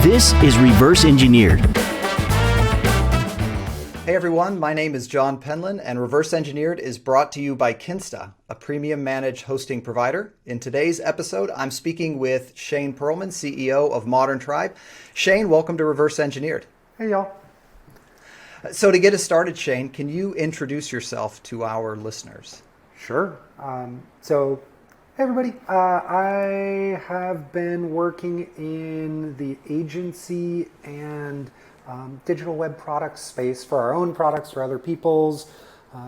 This is Reverse Engineered. Hey everyone, my name is John Penland, and Reverse Engineered is brought to you by Kinsta, a premium managed hosting provider. In today's episode, I'm speaking with Shane Pearlman, CEO of Modern Tribe. Shane, welcome to Reverse Engineered. Hey y'all. So to get us started, Shane, can you introduce yourself to our listeners? Sure. Hey everybody. I have been working in the agency and digital web product space for our own products, for other people's,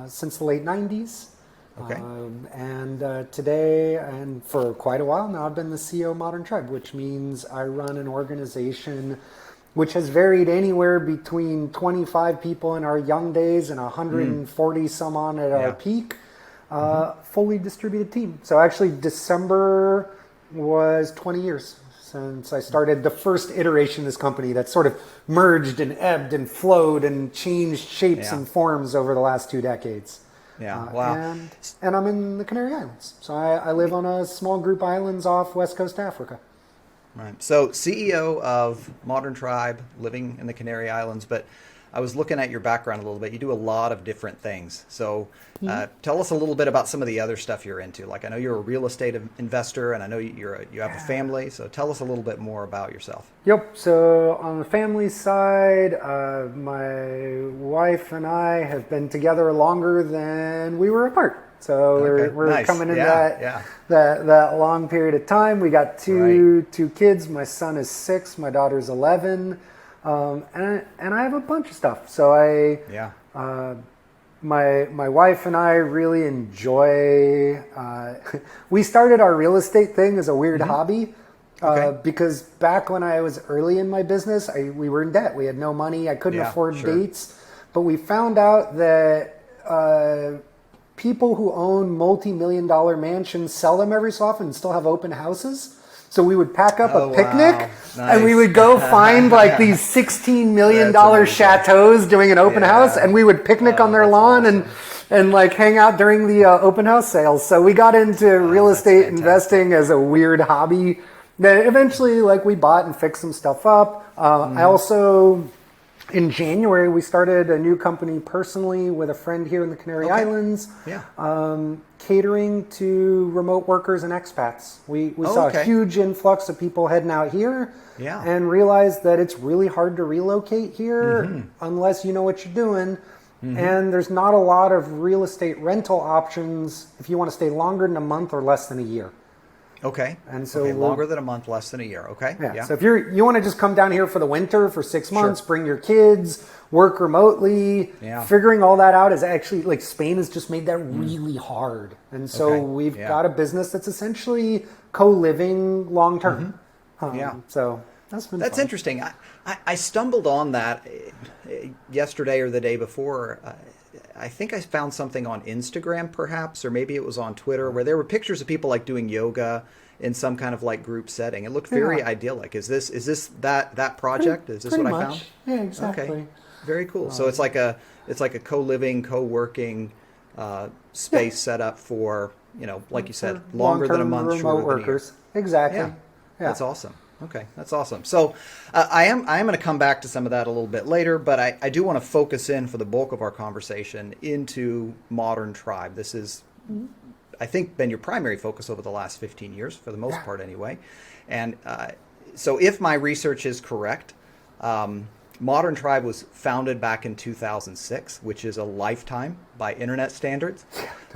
since the late 90s. Okay. Today, and for quite a while now, I've been the CEO of Modern Tribe, which means I run an organization which has varied anywhere between 25 people in our young days and 140 some on at our peak. Fully distributed team. So actually December was 20 years since I started the first iteration of this company that sort of merged and ebbed and flowed and changed shapes and forms over the last 2 decades. Yeah, wow. And I'm in the Canary Islands. So I live on a small group islands off West Coast Africa. Right. So CEO of Modern Tribe, living in the Canary Islands, but I was looking at your background a little bit. You do a lot of different things. So tell us a little bit about some of the other stuff you're into. Like I know you're a real estate investor, and I know you have a family. So tell us a little bit more about yourself. Yep. So on the family side, my wife and I have been together longer than we were apart. So we're nice. Coming into that long period of time. We got two kids. My son is 6. My daughter's 11. And I have a bunch of stuff. So my wife and I really enjoy. We started our real estate thing as a weird hobby because back when I was early in my business, we were in debt. We had no money. I couldn't afford dates. But we found out that people who own multi-million-dollar mansions sell them every so often and still have open houses. So we would pack up a picnic and we would go find like these $16 million chateaus doing an open house, and we would picnic on their lawn and like hang out during the open house sales. So we got into real estate investing as a weird hobby that eventually like we bought and fixed some stuff up. I also, in January, we started a new company personally with a friend here in the Canary Islands, catering to remote workers and expats. We saw a huge influx of people heading out here and realized that it's really hard to relocate here unless you know what you're doing. And there's not a lot of real estate rental options if you want to stay longer than a month or less than a year. Okay. And so longer than a month, less than a year. Okay. Yeah. So if you want to just come down here for the winter for 6 months, bring your kids, work remotely, figuring all that out is actually like Spain has just made that really hard. And so we've got a business that's essentially co-living long term. So that's fun. Interesting. I stumbled on that yesterday or the day before. I think I found something on Instagram perhaps, or maybe it was on Twitter, where there were pictures of people like doing yoga in some kind of like group setting. It looked very idyllic. Is this that project? Is this what I found? Yeah, exactly. Okay. Very cool. So it's like a co-living, co-working space set up for, like you said, longer than a month, remote workers. Exactly. Yeah. That's awesome. Okay, that's awesome. So I am going to come back to some of that a little bit later, but I do want to focus in for the bulk of our conversation into Modern Tribe. This is, I think, been your primary focus over the last 15 years, for the most part anyway. And so if my research is correct, Modern Tribe was founded back in 2006, which is a lifetime by internet standards.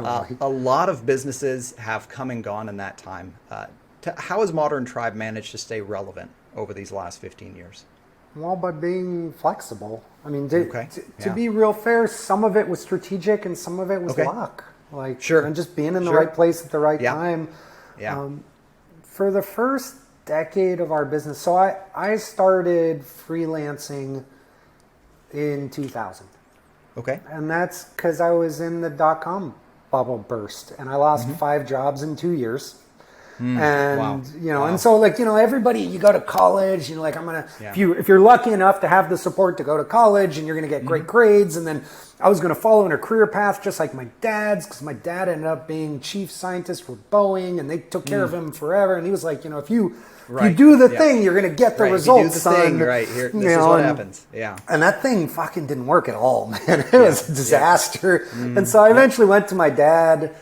A lot of businesses have come and gone in that time. How has Modern Tribe managed to stay relevant over these last 15 years? Well, by being flexible. I mean, to be real fair, some of it was strategic and some of it was luck. And just being in the right place at the right time. For the first decade of our business, so I started freelancing in 2000. Okay. And that's because I was in the dot-com bubble burst, and I lost 5 jobs in 2 years. And and so everybody, you go to college, like I'm gonna if you're lucky enough to have the support to go to college and you're gonna get great grades, and then I was gonna follow in a career path just like my dad's, because my dad ended up being chief scientist for Boeing and they took care of him forever, and he was like, if you If you do the thing, you're going to get the results, if you do the son. thing, right, here, this is what happens. Yeah. And that thing fucking didn't work at all, man. It was a disaster. And so I eventually went to my dad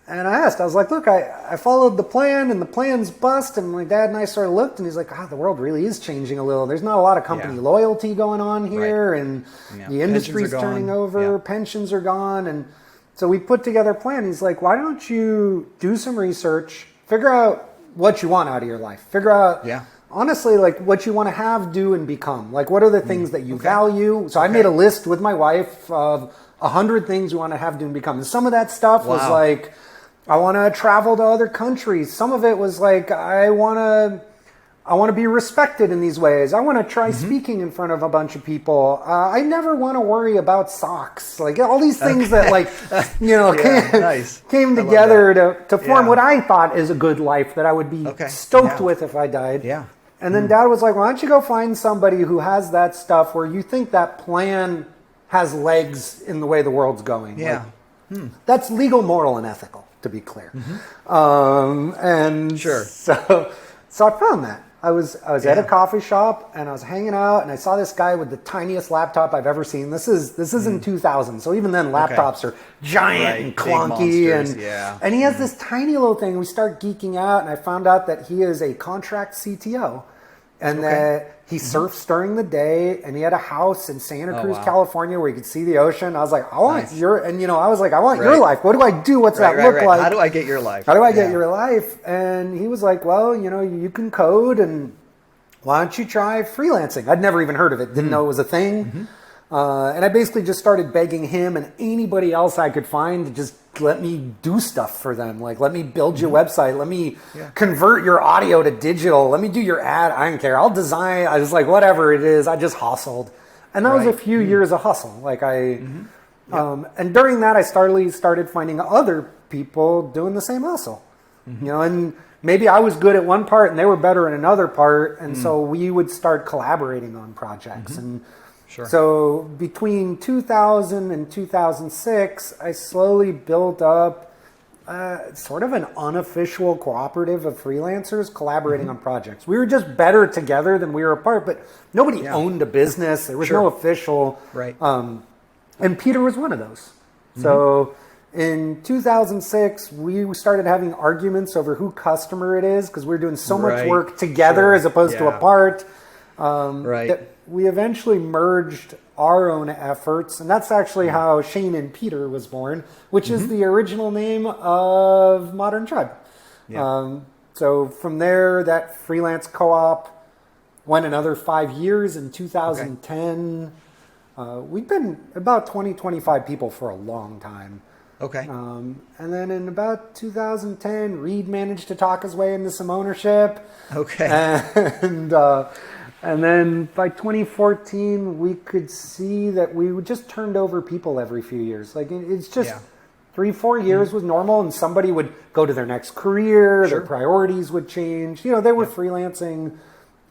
and I asked, I was like, look, I followed the plan and the plan's bust. And my dad and I sort of looked and he's like, the world really is changing a little. There's not a lot of company loyalty going on here. And the industry's turning over. Pensions are gone. And so we put together a plan. He's like, why don't you do some research, figure out what you want out of your life, figure out honestly, like what you want to have, do, and become. Like, what are the things that you value? So I made a list with my wife of 100 things we want to have, do, and become. And some of that stuff was like, I want to travel to other countries. Some of it was like, I want to be respected in these ways. I want to try speaking in front of a bunch of people. I never want to worry about socks. Like all these things that like, came together to form what I thought is a good life that I would be stoked with if I died. Yeah. And then Dad was like, why don't you go find somebody who has that stuff where you think that plan has legs in the way the world's going. Yeah. Like, that's legal, moral, and ethical, to be clear. And so I found that. I was at a coffee shop and I was hanging out and I saw this guy with the tiniest laptop I've ever seen. This is in 2000, so even then laptops are giant and clunky and he has this tiny little thing. We start geeking out and I found out that he is a contract CTO and that he surfs during the day and he had a house in Santa Cruz, California where you could see the ocean. I was like, I want your life. What do I do? What's that look like? How do I get your life? How do I get your life? And he was like, well, you can code and why don't you try freelancing? I'd never even heard of it. Didn't know it was a thing. And I basically just started begging him and anybody else I could find to just let me do stuff for them. Like, let me build your website. Let me convert your audio to digital. Let me do your ad. I don't care. I'll design. I was like, whatever it is. I just hustled. And that was a few years of hustle. Like and during that, I started finding other people doing the same hustle. And maybe I was good at one part and they were better in another part. And so we would start collaborating on projects. And so between 2000 and 2006, I slowly built up sort of an unofficial cooperative of freelancers collaborating on projects. We were just better together than we were apart, but nobody owned a business. There was no official. And Peter was one of those. So in 2006, we started having arguments over who customer it is because we were doing so much work together as opposed to apart. That we eventually merged our own efforts, and that's actually how Shane and Peter was born, which is the original name of Modern Tribe. So from there, that freelance co-op went another 5 years. In 2010, we've been about 25 people for a long time. And then in about 2010, Reed managed to talk his way into some ownership. And then by 2014, we could see that we just turned over people every few years. Like it's just 3-4 years was normal, and somebody would go to their next career, their priorities would change. They were freelancing,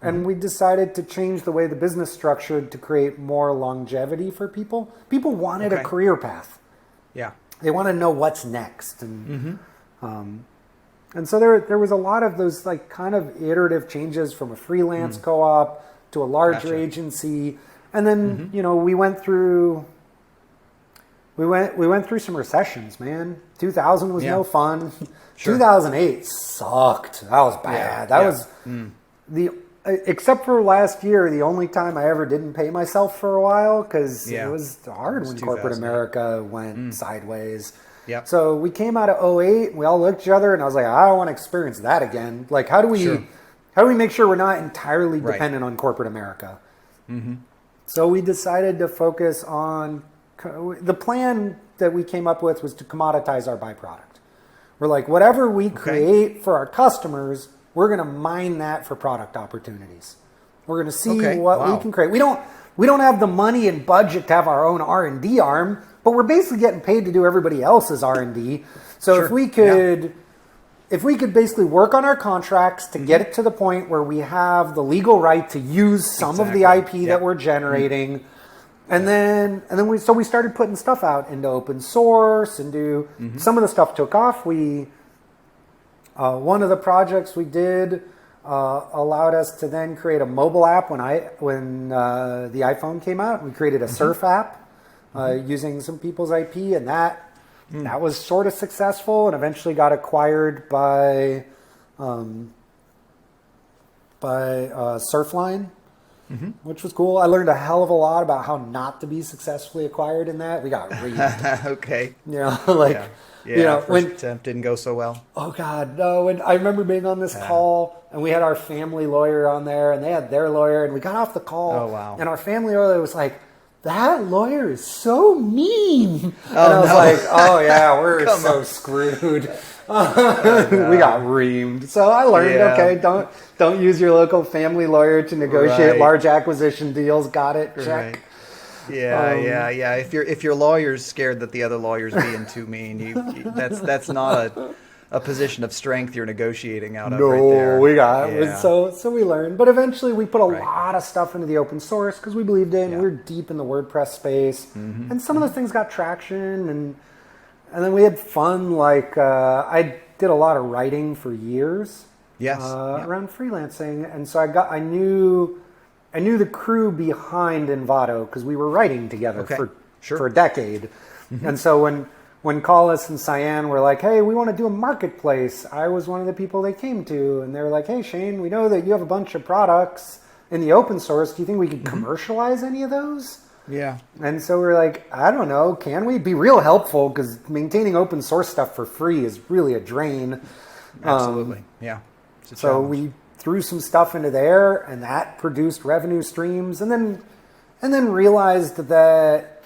and we decided to change the way the business structured to create more longevity for people. People wanted a career path. They want to know what's next. And so there was a lot of those like kind of iterative changes from a freelance co-op to a larger agency. And then, we went through some recessions, man. 2000 was no fun. 2008 sucked. That was bad. That was except for last year, the only time I ever didn't pay myself for a while because it was hard when corporate America went sideways. So we came out of 2008 and we all looked at each other and I was like, I don't want to experience that again. Like, how do we make sure we're not entirely dependent on corporate America? So we decided to focus on the plan that we came up with was to commoditize our byproduct. We're like, whatever we create for our customers, we're going to mine that for product opportunities. We're going to see what we can create. We don't have the money and budget to have our own R&D arm, but we're basically getting paid to do everybody else's R&D. So if we could basically work on our contracts to get it to the point where we have the legal right to use some of the IP that we're generating, and then we started putting stuff out into open source and some of the stuff took off. One of the projects we did allowed us to then create a mobile app when the iPhone came out. We created a surf app using some people's IP, and that was sort of successful, and eventually got acquired by Surfline, which was cool. I learned a hell of a lot about how not to be successfully acquired in that. We got reamed. Okay. When first attempt didn't go so well. Oh God, no! When I remember being on this call, and we had our family lawyer on there, and they had their lawyer, and we got off the call. Oh wow! And our family lawyer was like, "That lawyer is so mean," and I was no. like, "Oh yeah, we're so screwed." We got reamed. So I learned, okay, don't use your local family lawyer to negotiate large acquisition deals. Got it? Check. Right. Yeah. If your lawyer's scared that the other lawyer's being too mean, that's not a position of strength you're negotiating out of. Right there. We got so we learned, but eventually we put a lot of stuff into the open source because we believed in. We were deep in the WordPress space, and some of the things got traction, and then we had fun. Like I did a lot of writing for years, around freelancing, and so I knew the crew behind Envato because we were writing together for a decade. And so when Collis and Cyan were like, hey, we want to do a marketplace, I was one of the people they came to. And they were like, hey, Shane, we know that you have a bunch of products in the open source. Do you think we could commercialize any of those? Yeah. And so we're like, I don't know, can we? Be real helpful because maintaining open source stuff for free is really a drain. Absolutely. It's a so challenge. we threw some stuff into there, and that produced revenue streams, and then realized that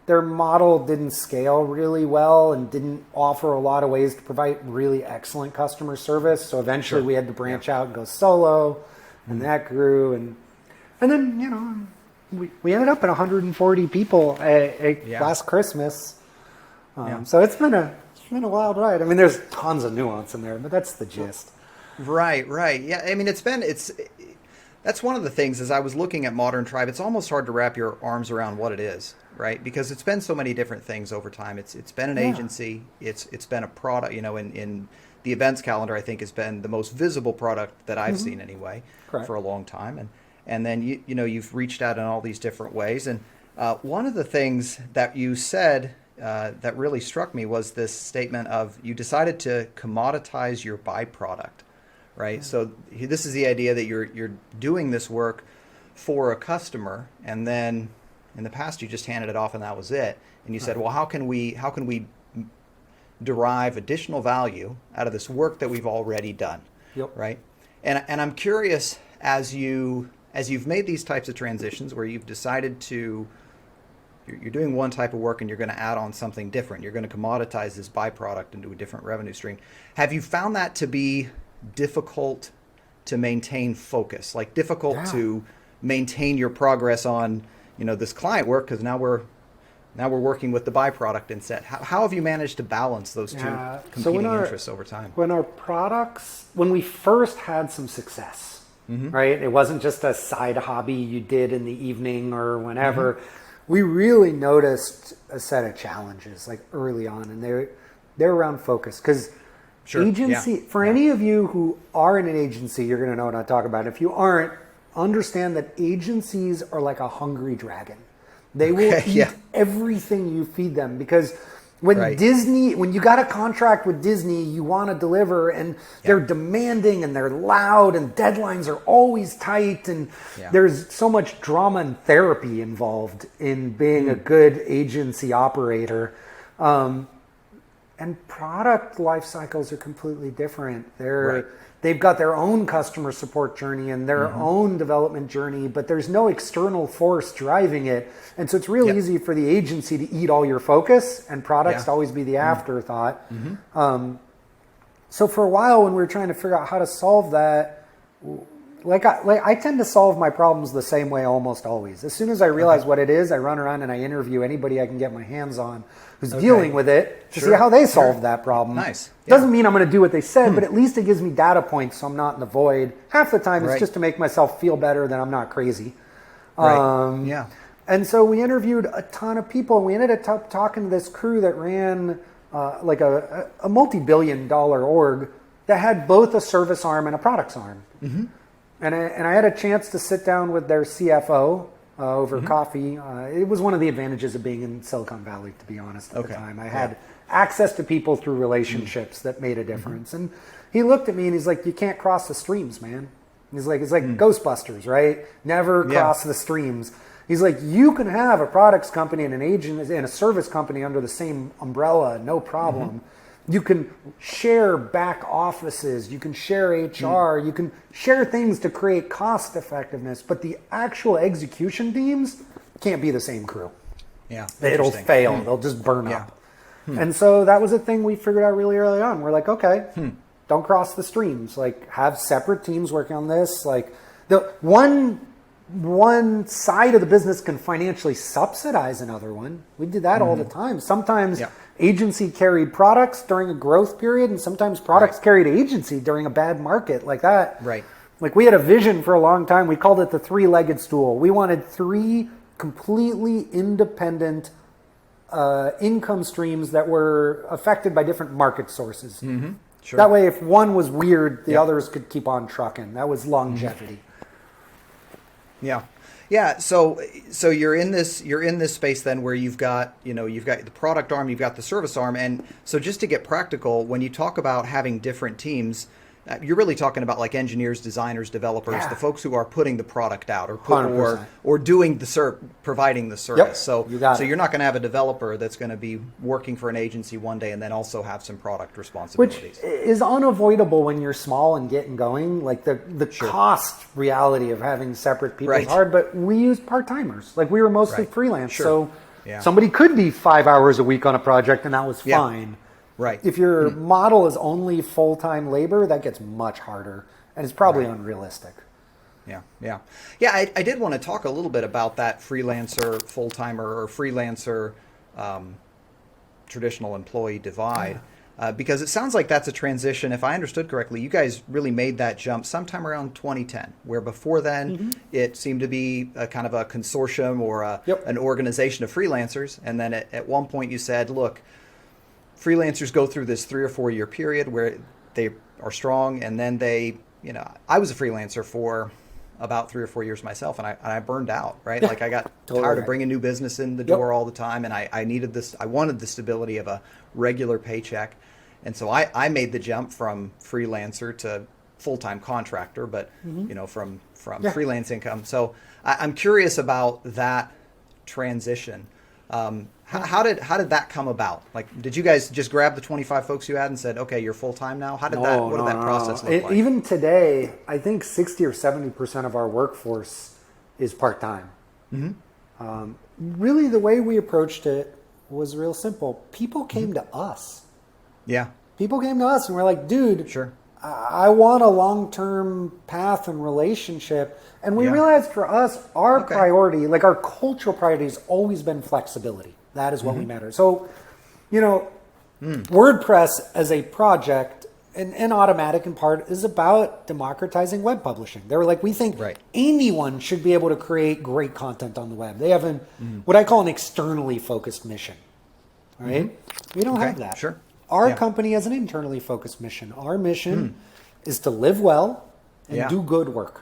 their model didn't scale really well and didn't offer a lot of ways to provide really excellent customer service. So eventually we had to branch out and go solo, and that grew, and then we ended up at 140 people last Christmas. So it's been a wild ride. I mean, there's tons of nuance in there, but that's the gist. Right. Yeah, I mean, that's one of the things as I was looking at Modern Tribe, it's almost hard to wrap your arms around what it is, right? Because it's been so many different things over time. It's been an agency, it's been a product, in the events calendar, I think has been the most visible product that I've seen anyway for a long time. And then you've reached out in all these different ways. And one of the things that you said that really struck me was this statement of you decided to commoditize your byproduct. Right. So this is the idea that you're doing this work for a customer, and then in the past you just handed it off and that was it. And you said, well, how can we derive additional value out of this work that we've already done? Yep. Right. And I'm curious, as you've made these types of transitions where you've decided you're doing one type of work and you're going to add on something different. You're going to commoditize this byproduct into a different revenue stream. Have you found that to be difficult to maintain focus, like difficult to maintain your progress on this client work, because now we're working with the byproduct instead? How have you managed to balance those two competing interests over time? When we first had some success, right, it wasn't just a side hobby you did in the evening or whenever. We really noticed a set of challenges like early on, and they're around focus. Because any of you who are in an agency, you're going to know what I'm talking about. If you aren't, understand that agencies are like a hungry dragon. They will eat everything you feed them, because when you got a contract with Disney, you want to deliver, and they're demanding and they're loud and deadlines are always tight, and there's so much drama and therapy involved in being a good agency operator. And product life cycles are completely different. They've got their own customer support journey and their own development journey, but there's no external force driving it. And so it's real easy for the agency to eat all your focus and products to always be the afterthought. So for a while, when we were trying to figure out how to solve that, I tend to solve my problems the same way almost always. As soon as I realize what it is, I run around and I interview anybody I can get my hands on who's dealing with it to see how they solve that problem. Nice. Doesn't mean I'm going to do what they said, but at least it gives me data points so I'm not in the void. Half the time it's just to make myself feel better that I'm not crazy. And so we interviewed a ton of people, and we ended up talking to this crew that ran like a multi-billion-dollar org that had both a service arm and a products arm. And I had a chance to sit down with their CFO over coffee. It was one of the advantages of being in Silicon Valley, to be honest, at the time. I had access to people through relationships that made a difference. And he looked at me and he's like, you can't cross the streams, man. He's like, it's like Ghostbusters, right? Never cross the streams. He's like, you can have a products company and an agent and a service company under the same umbrella, no problem. You can share back offices, you can share HR, you can share things to create cost effectiveness, but the actual execution teams can't be the same crew. Yeah, it'll fail. They'll just burn up. And so that was a thing we figured out really early on. We're like, okay, don't cross the streams. Like, have separate teams working on this. Like, the one side of the business can financially subsidize another one. We did that all the time. Sometimes agency carried products during a growth period, and sometimes products carried agency during a bad market, like that. Right. Like, we had a vision for a long time. We called it the three-legged stool. We wanted 3 completely independent income streams that were affected by different market sources. Sure. That way, if one was weird, the others could keep on trucking. That was longevity. Yeah. So you're in this space then where you've got the product arm, you've got the service arm, and so just to get practical, when you talk about having different teams, you're really talking about like engineers, designers, developers, the folks who are putting the product out or doing providing the service. So you're not going to have a developer that's going to be working for an agency one day and then also have some product responsibilities. Which is unavoidable when you're small and getting going. Like the cost reality of having separate people is hard, but we used part-timers. Like, we were mostly freelance. So somebody could be 5 hours a week on a project and that was fine. Right. If your model is only full-time labor, that gets much harder, and it's probably unrealistic. Yeah. I did want to talk a little bit about that freelancer, full-timer, or freelancer traditional employee divide, because it sounds like that's a transition. If I understood correctly, you guys really made that jump sometime around 2010, where before then it seemed to be a kind of a consortium or an organization of freelancers, and then at one point you said, look, freelancers go through this 3 or 4 year period where they are strong, and then I was a freelancer for about 3 or 4 years myself, and I burned out, right? Like, I got tired of bringing new business in the door all the time, and I wanted the stability of a regular paycheck, and so I made the jump from freelancer to full-time contractor, but from freelance income. So I'm curious about that transition. How did that come about? Like, did you guys just grab the 25 folks you had and said, okay, you're full-time now? What did that process look like? Even today, I think 60 or 70% of our workforce is part-time. Really, the way we approached it was real simple. People came to us. Yeah. People came to us and we're like, dude, I want a long-term path and relationship. And we realized for us, our priority, like our cultural priority, has always been flexibility. That is what we matter. So, WordPress as a project and Automatic in part is about democratizing web publishing. They were like, we think anyone should be able to create great content on the web. They have what I call an externally focused mission. Right? We don't have that. Sure. Our company has an internally focused mission. Our mission is to live well and do good work.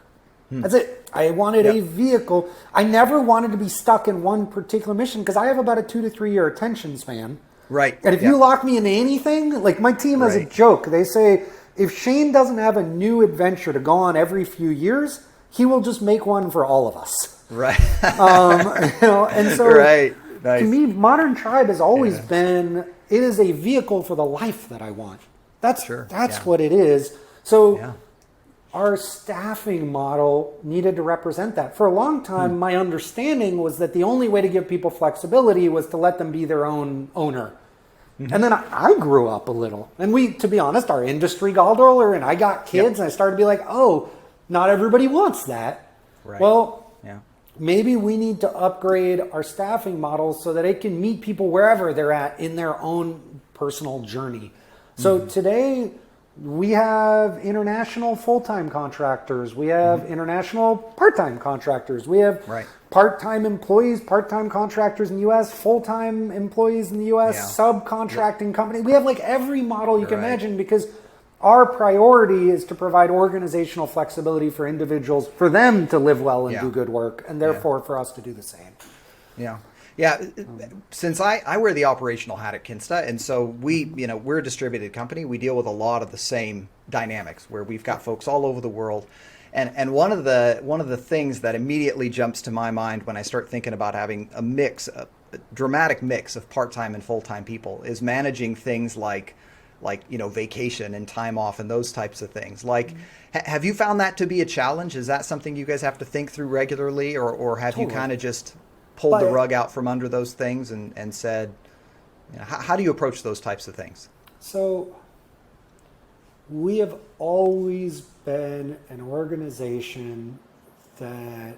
That's it. I wanted a vehicle. I never wanted to be stuck in one particular mission because I have about a 2 to 3 year attention span. Right. And if you lock me into anything, like my team has a joke. They say, if Shane doesn't have a new adventure to go on every few years, he will just make one for all of us. Right. And so nice. To me, Modern Tribe has always been, it is a vehicle for the life that I want. That's what it is. So our staffing model needed to represent that. For a long time, my understanding was that the only way to give people flexibility was to let them be their own owner. And then I grew up a little. And to be honest, our industry got older and I got kids and I started to be like, oh, not everybody wants that. Right. Well, maybe we need to upgrade our staffing models so that it can meet people wherever they're at in their own personal journey. So today, we have international full-time contractors. We have international part-time contractors. We have part-time employees, part-time contractors in the U.S., full-time employees in the U.S., subcontracting company. We have like every model you can imagine because our priority is to provide organizational flexibility for individuals, for them to live well and do good work, and therefore for us to do the same. Yeah. Yeah, since I wear the operational hat at Kinsta, and so we're a distributed company. We deal with a lot of the same dynamics where we've got folks all over the world. And one of the things that immediately jumps to my mind when I start thinking about having a dramatic mix of part-time and full-time people is managing things like vacation and time off and those types of things. Have you found that to be a challenge? Is that something you guys have to think through regularly, or have you kind of just pulled the rug out from under those things and said, how do you approach those types of things? So we have always been an organization that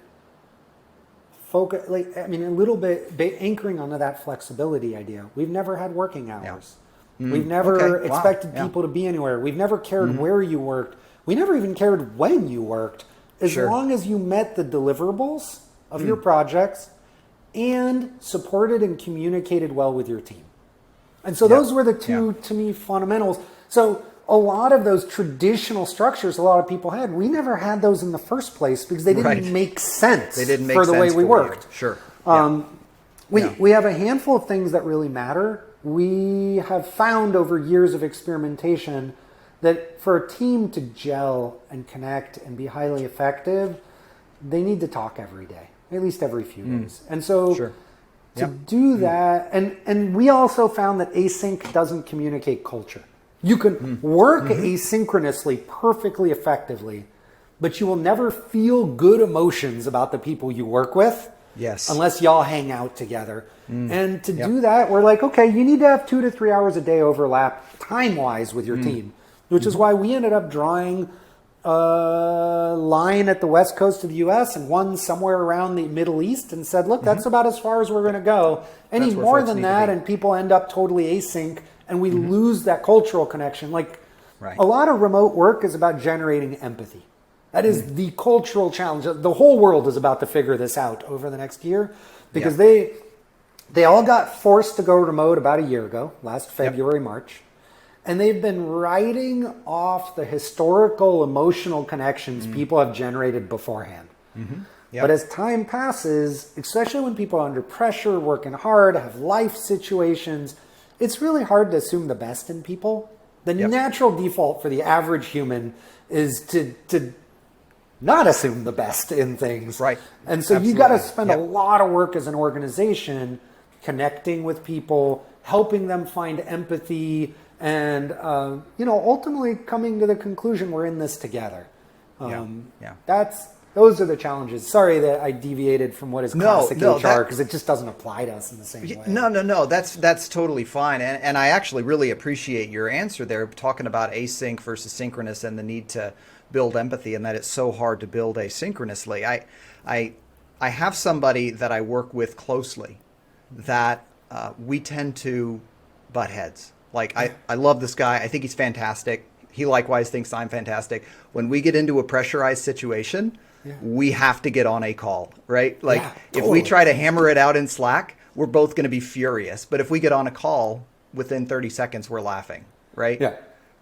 focus, a little bit anchoring onto that flexibility idea. We've never had working hours. Yeah. We've never expected people to be anywhere. We've never cared where you worked. We never even cared when you worked, as long as you met the deliverables of your projects and supported and communicated well with your team. And so those were the two, to me, fundamentals. So a lot of those traditional structures a lot of people had, we never had those in the first place because they didn't make sense for the way we worked. Sure. We have a handful of things that really matter. We have found over years of experimentation that for a team to gel and connect and be highly effective, they need to talk every day, at least every few days. And so to do that, and we also found that async doesn't communicate culture. You can work asynchronously perfectly effectively, but you will never feel good emotions about the people you work with unless y'all hang out together. And to do that, we're like, okay, you need to have 2 to 3 hours a day overlap time-wise with your team, which is why we ended up drawing a line at the west coast of the U.S. and one somewhere around the Middle East and said, look, that's about as far as we're going to go. Any more than that, and people end up totally async, and we lose that cultural connection. A lot of remote work is about generating empathy. That is the cultural challenge. The whole world is about to figure this out over the next year because they all got forced to go remote about a year ago, last February, March. And they've been writing off the historical emotional connections people have generated beforehand. But as time passes, especially when people are under pressure, working hard, have life situations, it's really hard to assume the best in people. The natural default for the average human is to not assume the best in things. Right. And so you got to spend a lot of work as an organization connecting with people, helping them find empathy, and ultimately coming to the conclusion we're in this together. Those are the challenges. Sorry that I deviated from what is classic HR because it just doesn't apply to us in the same way. No. That's totally fine. And I actually really appreciate your answer there, talking about async versus synchronous and the need to build empathy, and that it's so hard to build asynchronously. I have somebody that I work with closely that we tend to butt heads. I love this guy. I think he's fantastic. He likewise thinks I'm fantastic. When we get into a pressurized situation, we have to get on a call, right? If we try to hammer it out in Slack, we're both going to be furious. But if we get on a call, within 30 seconds, we're laughing, right?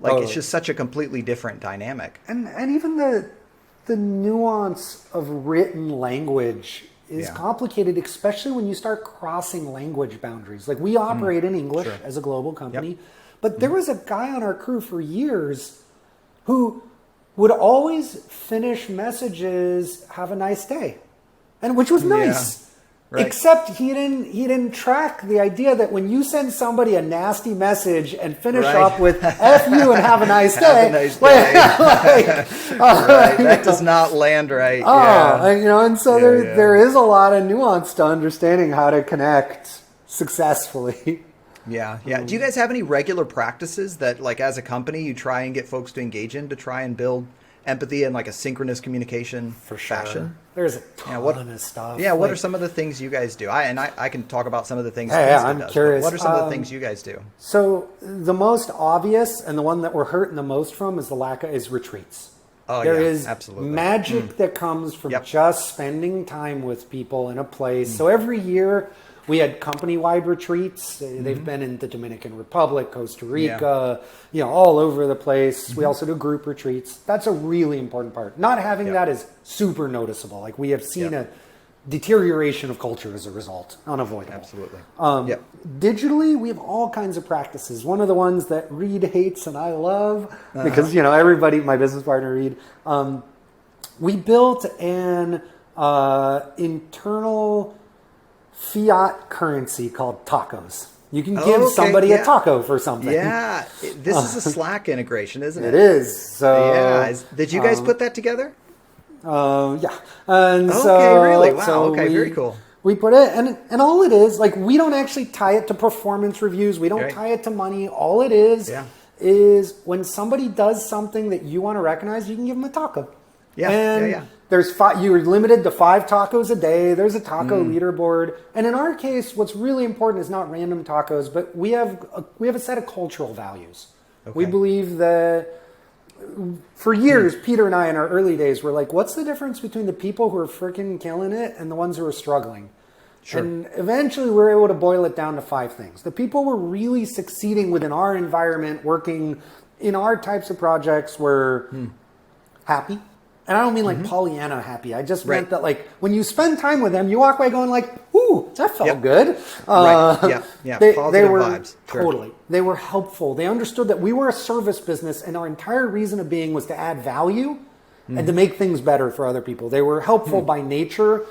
It's just such a completely different dynamic. And even the nuance of written language is complicated, especially when you start crossing language boundaries. We operate in English as a global company, but there was a guy on our crew for years who would always finish messages, "Have a nice day," and which was nice. Except he didn't track the idea that when you send somebody a nasty message and finish up with "F you" and "Have a nice day," have a nice day. That does not land right. And so there is a lot of nuance to understanding how to connect successfully. Do you guys have any regular practices that, as a company, you try and get folks to engage in to try and build empathy in a synchronous communication fashion? There's a ton of stuff. What are some of the things you guys do? I can talk about some of the things I'm does, curious. What are some of the things you guys do? So the most obvious and the one that we're hurting the most from is retreats. Oh, There yeah, is absolutely. magic that comes from Yep. just spending time with people in a place. So every year we had company-wide retreats. They've been in the Dominican Republic, Costa Rica, all over the place. We also do group retreats. That's a really important part. Not having that is super noticeable. Like we have seen a deterioration of culture as a result, unavoidable. Absolutely. Digitally, we have all kinds of practices. One of the ones that Reed hates and I love, because everybody, my business partner Reed, we built an internal fiat currency called tacos. You can give somebody a taco for something. Yeah, this is a Slack integration, isn't it? It is. So did you guys put that together? Yeah. And really? Wow. Very cool. We put it, and all it is, like, we don't actually tie it to performance reviews. We don't tie it to money. All it is when somebody does something that you want to recognize, you can give them a taco. There's you're limited to 5 tacos a day. There's a taco leaderboard. And in our case, what's really important is not random tacos, but we have a set of cultural values. Okay. We believe that for years, Peter and I in our early days were like, what's the difference between the people who are freaking killing it and the ones who are struggling? Sure. And eventually we were able to boil it down to 5 things. The people who were really succeeding within our environment, working in our types of projects were happy. And I don't mean like Pollyanna happy. I just meant that, like, when you spend time with them, you walk away going like, ooh, that felt good. They were vibes. Totally. They were helpful. They understood that we were a service business and our entire reason of being was to add value and to make things better for other people. They were helpful by nature.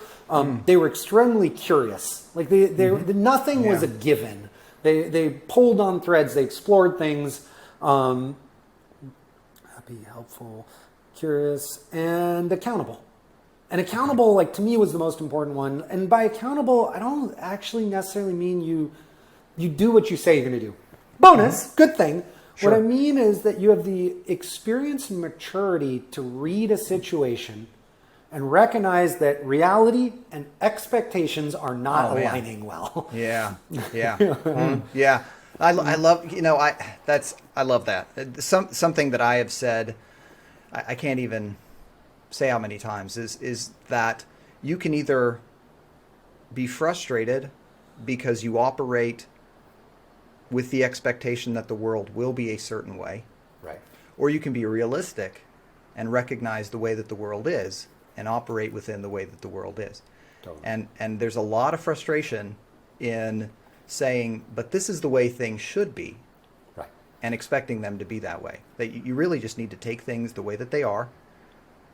They were extremely curious. Like nothing was a given. They pulled on threads. They explored things. Happy, helpful, curious, and accountable. And accountable, like, to me, was the most important one. And by accountable, I don't actually necessarily mean you do what you say you're going to do. Bonus, good thing. Sure. What I mean is that you have the experience and maturity to read a situation and recognize that reality and expectations are not aligning well. Yeah. I love, I love that. Something that I have said, I can't even say how many times, is that you can either be frustrated because you operate with the expectation that the world will be a certain way, right? Or you can be realistic and recognize the way that the world is and operate within the way that the world is. Totally. And there's a lot of frustration in saying, but this is the way things should be, right? And expecting them to be that way. That you really just need to take things the way that they are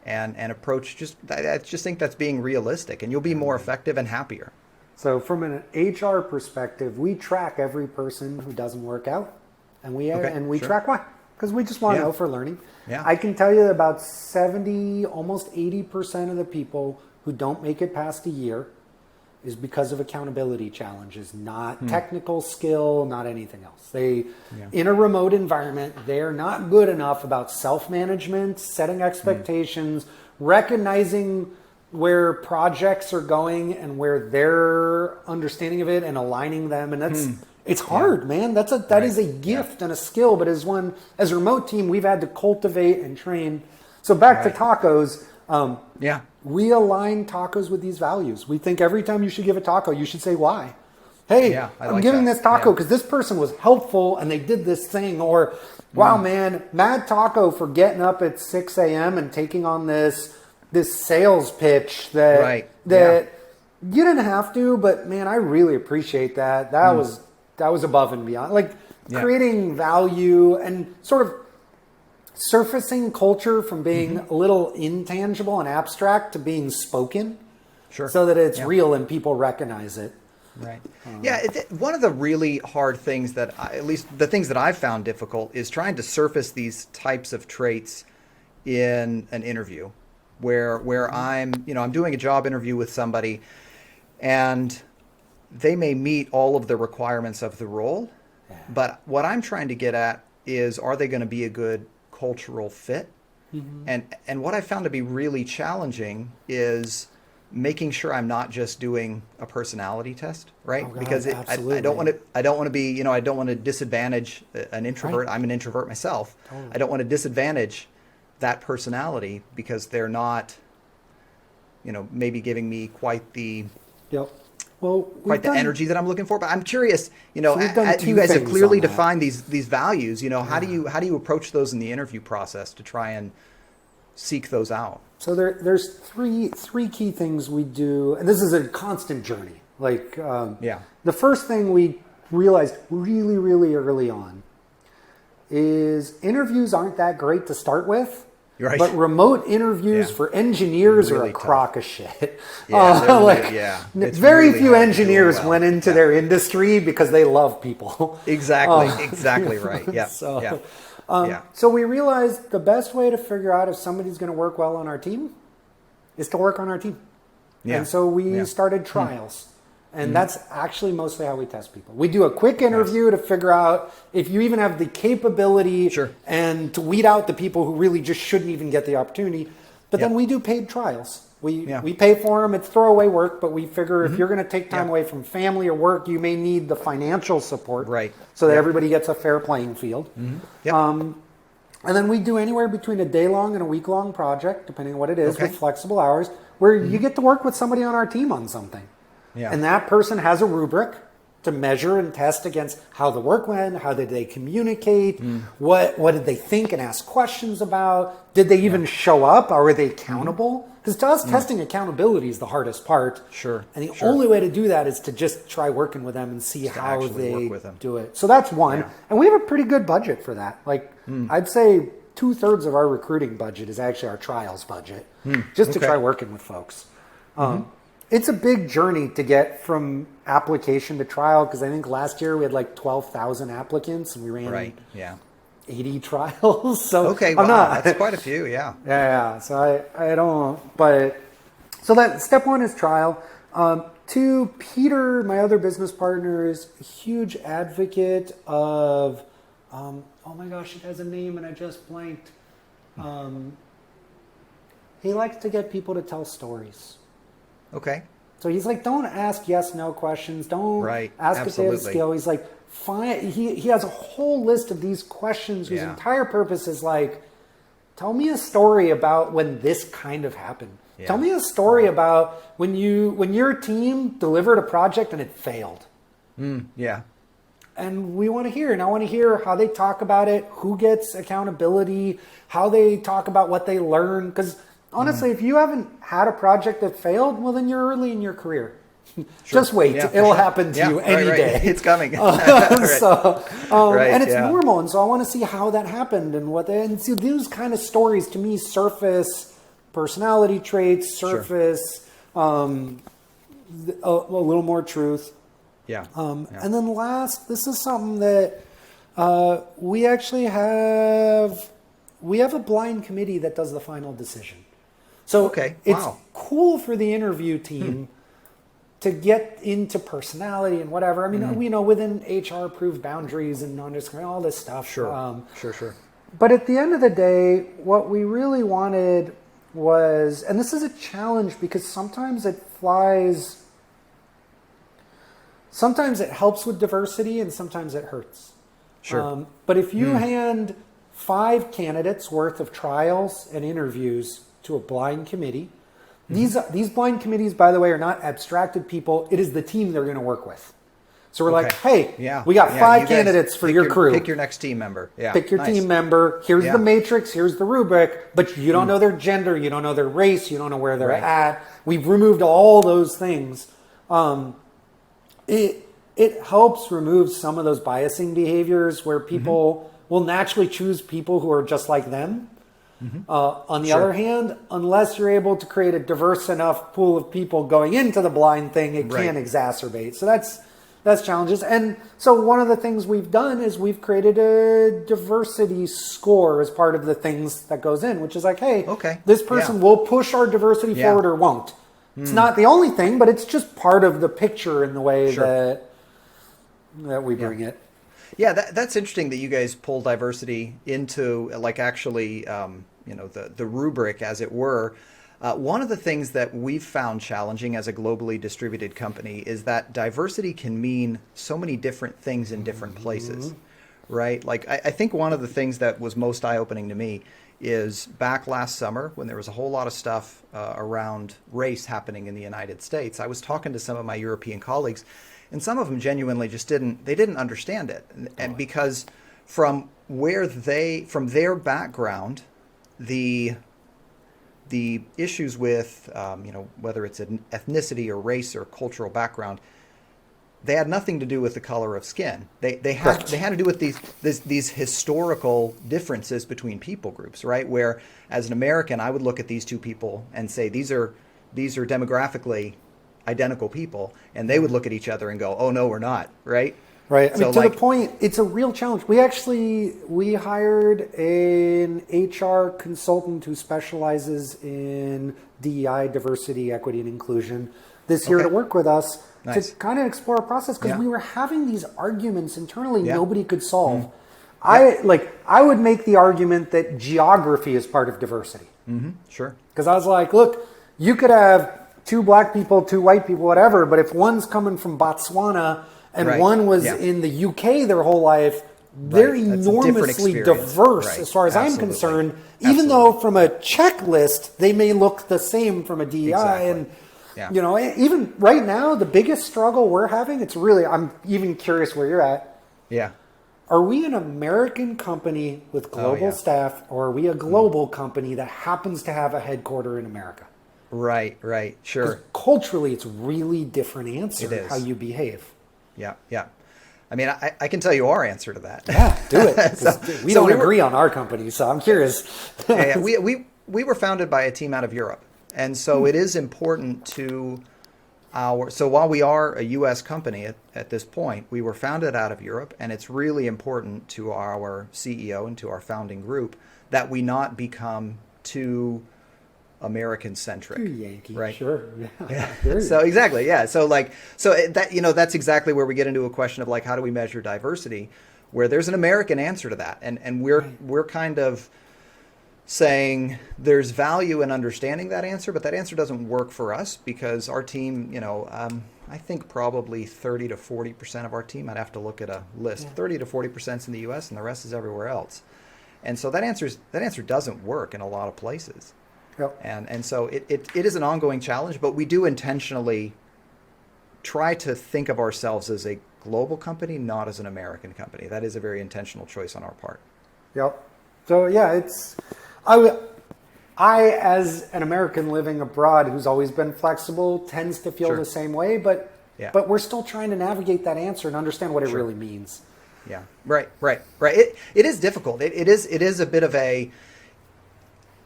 and approach, I just think that's being realistic, and you'll be more effective and happier. So from an HR perspective, we track every person who doesn't work out, and we track why, because we just want to know for learning. Yeah. I can tell you that about 70, almost 80% of the people who don't make it past a year is because of accountability challenges, not technical skill, not anything else. In a remote environment, they're not good enough about self-management, setting expectations, recognizing where projects are going and where their understanding of it and aligning them. And it's hard, man. That is a gift and a skill, but as a remote team, we've had to cultivate and train. So back to tacos. We align tacos with these values. We think every time you should give a taco, you should say why. Hey, I'm giving this taco because this person was helpful and they did this thing. Or, wow, man, mad taco for getting up at 6 a.m. and taking on this sales pitch that you didn't have to, but man, I really appreciate that. That was above and beyond. Like creating value and sort of surfacing culture from being a little intangible and abstract to being spoken, so that it's real and people recognize it. Right. One of the really hard things that at least the things that I've found difficult is trying to surface these types of traits in an interview where I'm doing a job interview with somebody and they may meet all of the requirements of the role, but what I'm trying to get at is, are they going to be a good cultural fit? And what I found to be really challenging is making sure I'm not just doing a personality test, right? Because I don't want to be, I don't want to disadvantage an introvert. I'm an introvert myself. I don't want to disadvantage that personality because they're not, maybe giving me quite the Yep. Well, quite the energy that I'm looking for. But I'm curious, So we've done two you guys have things clearly on that. defined these values. How do you approach those in the interview process to try and seek those out? So there's three key things we do, and this is a constant journey. The first thing we realized really, really early on is interviews aren't that great to start with. Right. But remote interviews for engineers Really are a tough. crock of shit. It's Very really few hard to do engineers well. went into their industry because they love people. Exactly right. Yeah. So we realized the best way to figure out if somebody's going to work well on our team is to work on our team. Yeah. And so we started trials. And that's actually mostly how we test people. We do a quick interview to figure out if you even have the capability and to weed out the people who really just shouldn't even get the opportunity. But then we do paid trials. We pay for them. It's throwaway work, but we figure if you're going to take time away from family or work, you may need the financial support so that everybody gets a fair playing field. And then we do anywhere between a day-long and a week-long project, depending on what it is, with flexible hours, where you get to work with somebody on our team on something. Yeah. And that person has a rubric to measure and test against how the work went, how did they communicate, what did they think and ask questions about, did they even show up, or were they accountable? Because to us, testing accountability is the hardest part. Sure. And the only way to do that is to just try working with them and see how actually they work with them. do it. So that's one. Yeah. And we have a pretty good budget for that. I'd say 2/3 of our recruiting budget is actually our trials budget, just to try working with folks. It's a big journey to get from application to trial because I think last year we had like 12,000 applicants and we ran 80 trials. So that's quite a few. Yeah. So I don't. But so that step one is trial. Two, Peter, my other business partner, is a huge advocate of. Oh my gosh, it has a name and I just blanked. He likes to get people to tell stories. Okay. So he's like, don't ask yes/no questions. Don't ask if they have skill. He's like, fine. He has a whole list of these questions whose entire purpose is like, tell me a story about when this kind of happened. Yeah. Tell me a story about when your team delivered a project and it failed. Yeah. And we want to hear, and I want to hear how they talk about it, who gets accountability, how they talk about what they learn. Because honestly, if you haven't had a project that failed, well, then you're early in your career. Just wait. It'll happen to you any day. It's coming. And it's normal. And so I want to see how that happened and see these kind of stories to me surface personality traits, surface a little more truth. And then last, this is something that we actually have a blind committee that does the final decision. So it's cool for the interview team to get into personality and whatever. I mean, we know within HR approved boundaries and non-discrimination, all this stuff. Sure. But at the end of the day, what we really wanted was, and this is a challenge because sometimes it helps with diversity and sometimes it hurts. Sure. But if you hand 5 candidates worth of trials and interviews to a blind committee, these blind committees, by the way, are not abstracted people. It is the team they're going to work with. So we're like, hey, we got 5 candidates for your crew. Pick your next team member. Pick your team member. Here's the matrix. Here's the rubric. But you don't know their gender. You don't know their race. You don't know where they're at. We've removed all those things. It helps remove some of those biasing behaviors where people will naturally choose people who are just like them. On the other hand, unless you're able to create a diverse enough pool of people going into the blind thing, it can exacerbate. So that's challenges. And so one of the things we've done is we've created a diversity score as part of the things that goes in, which is like, hey, this person will push our diversity forward or won't. It's not the only thing, but it's just part of the picture in the way that we bring it. Yeah, that's interesting that you guys pull diversity into like actually, the rubric, as it were. One of the things that we've found challenging as a globally distributed company is that diversity can mean so many different things in different places, right? Like I think one of the things that was most eye-opening to me is back last summer when there was a whole lot of stuff around race happening in the United States. I was talking to some of my European colleagues, and some of them genuinely just didn't understand it. And because from their background, the issues with, whether it's an ethnicity or race or cultural background, they had nothing to do with the color of skin. They had to do with these historical differences between people groups, right? Where as an American, I would look at these two people and say these are demographically identical people, and they would look at each other and go, "Oh no, we're not," right? Right. I mean, to the point, it's a real challenge. We hired an HR consultant who specializes in DEI, diversity, equity, and inclusion this year to work with us. Nice. To kind of explore a process, because we were having these arguments internally nobody could solve. I would make the argument that geography is part of diversity. Mm-hmm. Sure. Because I was like, look, you could have 2 black people, 2 white people, whatever, but if one's coming from Botswana and one was in the UK their whole life, they're enormously diverse as far as I'm concerned, even though from a checklist, they may look the same from a DEI. And even right now, the biggest struggle we're having, I'm even curious where you're at. Yeah. Are we an American company with global staff, or are we a global company that happens to have a headquarter in America? Right, sure. Culturally, it's really different answer how you behave. Yeah. I mean, I can tell you our answer to that. Yeah, do it. We don't agree on our company, so I'm curious. We were founded by a team out of Europe. And so it is important to so while we are a U.S. company at this point, we were founded out of Europe, and it's really important to our CEO and to our founding group that we not become too American-centric. Too Yankee, right? Sure. Yeah. So exactly, yeah. So that's exactly where we get into a question of like, how do we measure diversity? Where there's an American answer to that, and we're kind of saying there's value in understanding that answer, but that answer doesn't work for us because our team, I think probably 30 to 40% of our team, I'd have to look at a list, 30 to 40% is in the US and the rest is everywhere else. And so that answer doesn't work in a lot of places. Yep. And so it is an ongoing challenge, but we do intentionally try to think of ourselves as a global company, not as an American company. That is a very intentional choice on our part. Yep. So yeah, I, as an American living abroad who's always been flexible, tends to feel the same way, but we're still trying to navigate that answer and understand what it really means. Yeah, right. It is difficult. It is a bit of a,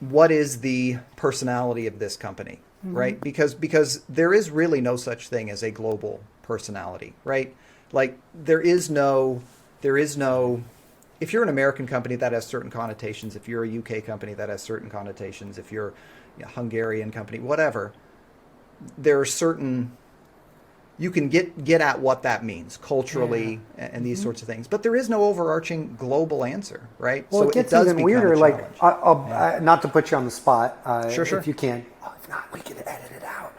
what is the personality of this company, right? Because there is really no such thing as a global personality, right? Like there is no. If you're an American company, that has certain connotations. If you're a UK company, that has certain connotations. If you're a Hungarian company, whatever, there are certain, you can get at what that means culturally and these sorts of things. But there is no overarching global answer, right? Well, so it gets does even become weirder. a Like, challenge. not to put you on the spot, Sure. if you can. If not, we can edit it out.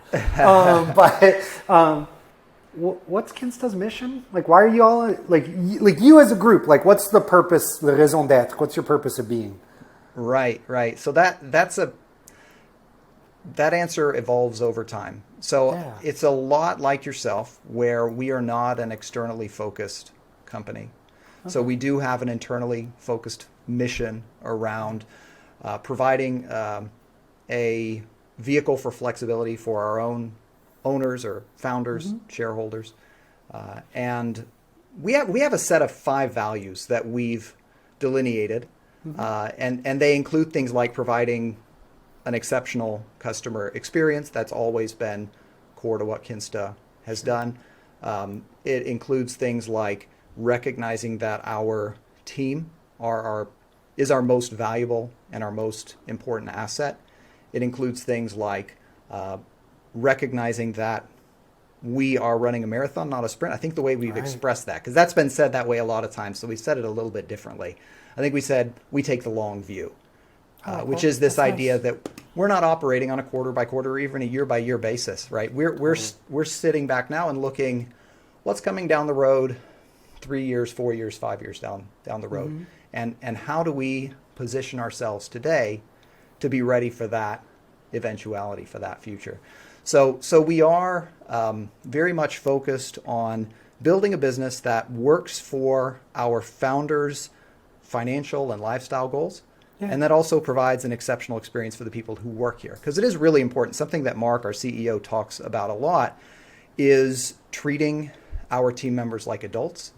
What's Kinsta's mission? Like, why are you all like you as a group? Like, what's the purpose, the raison d'être? What's your purpose of being? Right. So that answer evolves over time. So it's a lot like yourself, where we are not an externally focused company. Okay. So we do have an internally focused mission around providing a vehicle for flexibility for our own owners or founders, shareholders, and we have a set of 5 values that we've delineated, and they include things like providing an exceptional customer experience. That's always been core to what Kinsta has done. It includes things like recognizing that our team is our most valuable and our most important asset. It includes things like recognizing that we are running a marathon, not a sprint. I think the way we've expressed that, because that's been said that way a lot of times, so we said it a little bit differently. I think we said we take the long view, which is this idea that we're not operating on a quarter by quarter or even a year by year basis, right? We're sitting back now and looking what's coming down the road, 3 years, 4 years, 5 years down the road, and how do we position ourselves today to be ready for that eventuality, for that future. So we are very much focused on building a business that works for our founders' financial and lifestyle goals, and that also provides an exceptional experience for the people who work here. Because it is really important. Something that Mark, our CEO, talks about a lot is treating our team members like adults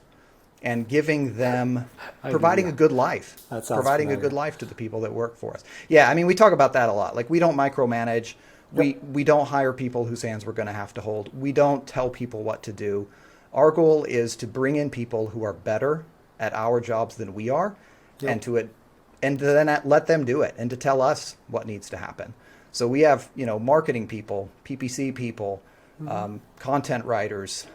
and giving them, providing a good life, providing a good life to the people that work for us. Yeah, I mean, we talk about that a lot. Like, we don't micromanage. We don't hire people whose hands we're going to have to hold. We don't tell people what to do. Our goal is to bring in people who are better at our jobs than we are, and to then let them do it, and to tell us what needs to happen. So we have, marketing people, PPC people, content writers,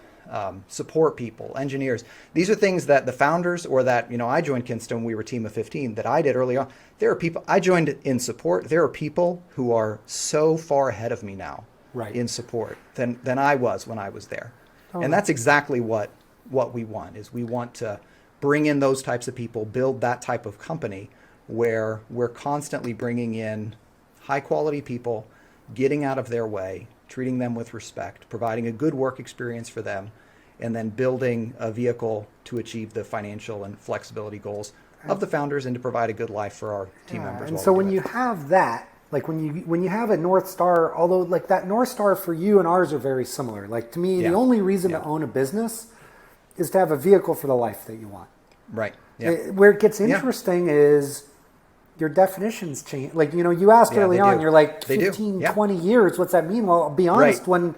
support people, engineers. These are things that the founders, or that, I joined Kinsta when we were a team of 15, that I did early on. There are people, I joined in support. There are people who are so far ahead of me now in support than I was when I was there. And that's exactly what we want, is we want to bring in those types of people, build that type of company where we're constantly bringing in high quality people, getting out of their way, treating them with respect, providing a good work experience for them, and then building a vehicle to achieve the financial and flexibility goals of the founders and to provide a good life for our team members. And so when you have that, like when you have a North Star, although like that North Star for you and ours are very similar. Like to me, the only reason to own a business is to have a vehicle for the life that you want. Right. Yeah. Where it gets interesting is your definitions change. Like, you asked early on, you're like 15, 20 years. What's that mean? Well, I'll be honest, when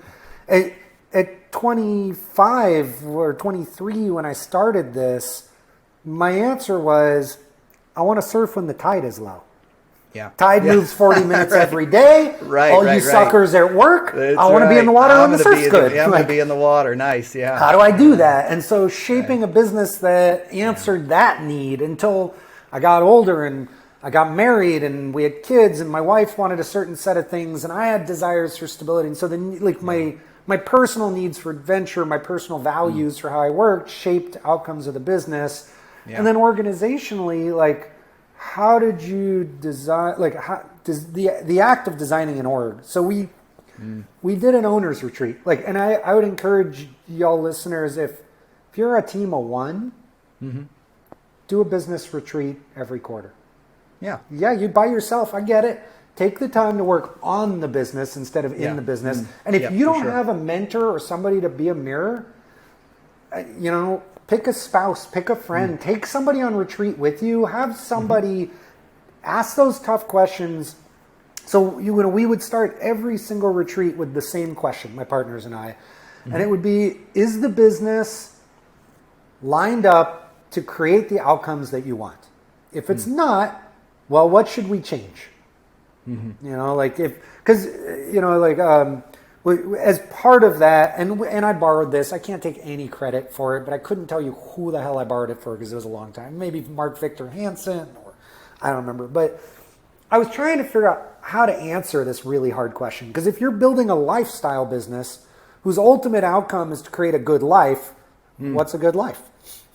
at 25 or 23, when I started this, my answer was, I want to surf when the tide is low. Yeah. Tide moves 40 minutes every day. All you suckers at work, I want to be in the water when the surf's good. I'm going to be in the water. Nice. Yeah. How do I do that? And so shaping a business that answered that need until I got older and I got married and we had kids and my wife wanted a certain set of things and I had desires for stability. And so then like my personal needs for adventure, my personal values for how I worked shaped outcomes of the business. Yeah. And then organizationally, like, how did you design, like, how does the act of designing an org? So we did an owner's retreat. Like, and I would encourage y'all listeners, if you're a team of one, do a business retreat every quarter. Yeah, you by yourself, I get it. Take the time to work on the business instead of in the business. And if you don't have a mentor or somebody to be a mirror, pick a spouse, pick a friend, take somebody on retreat with you, have somebody ask those tough questions. So we would start every single retreat with the same question, my partners and I. And it would be, is the business lined up to create the outcomes that you want? If it's not, well, what should we change? As part of that, and I borrowed this, I can't take any credit for it, but I couldn't tell you who the hell I borrowed it for because it was a long time. Maybe Mark Victor Hansen, or I don't remember. But I was trying to figure out how to answer this really hard question. Because if you're building a lifestyle business whose ultimate outcome is to create a good life, what's a good life?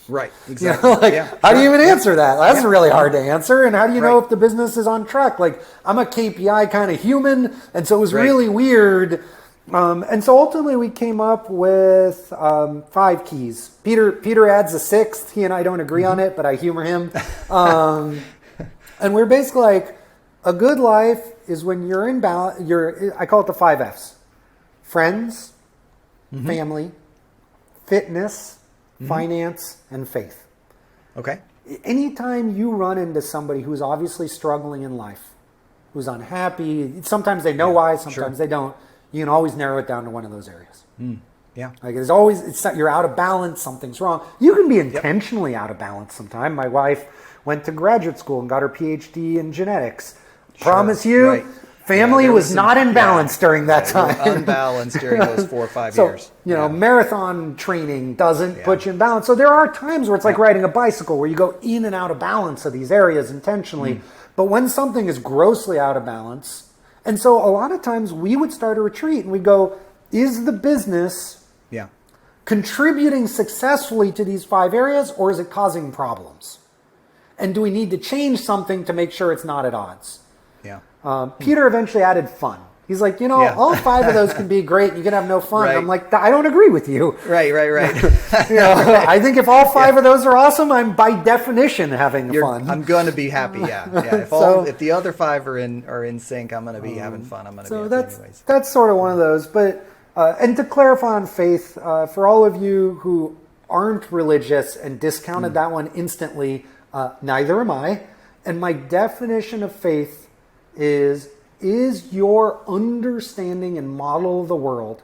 Right, exactly. How do you even answer that? That's really hard to answer. And how do you know if the business is on track? Like, I'm a KPI kind of human, and so it was really weird. And so ultimately we came up with 5 keys. Peter adds a 6th. He and I don't agree on it, but I humor him. And we're basically like, a good life is when you're in balance. I call it the 5 F's. Friends, family, fitness, finance, and faith. Okay. Anytime you run into somebody who's obviously struggling in life, who's unhappy, sometimes they know why, sometimes they don't, you can always narrow it down to one of those areas. Yeah. Like there's always, you're out of balance, something's wrong. You can be intentionally out of balance sometime. My wife went to graduate school and got her PhD in genetics. Promise you, family was not in balance during that time. Unbalanced during those 4 or 5 years. Marathon training doesn't put you in balance. So there are times where it's like riding a bicycle where you go in and out of balance of these areas intentionally. But when something is grossly out of balance, and so a lot of times we would start a retreat and we'd go, is the business contributing successfully to these 5 areas, or is it causing problems? And do we need to change something to make sure it's not at odds? Yeah. Peter eventually added fun. He's like, all 5 of those can be great. You can have no fun. Right. I'm like, I don't agree with you. Right. I think if all 5 of those are awesome, I'm by definition having fun. I'm going to be happy. Yeah. If the other 5 are in sync, I'm going to be having fun. I'm going to be happy anyways. That's sort of one of those. But and to clarify on faith, for all of you who aren't religious and discounted that one instantly, neither am I. And my definition of faith is your understanding and model of the world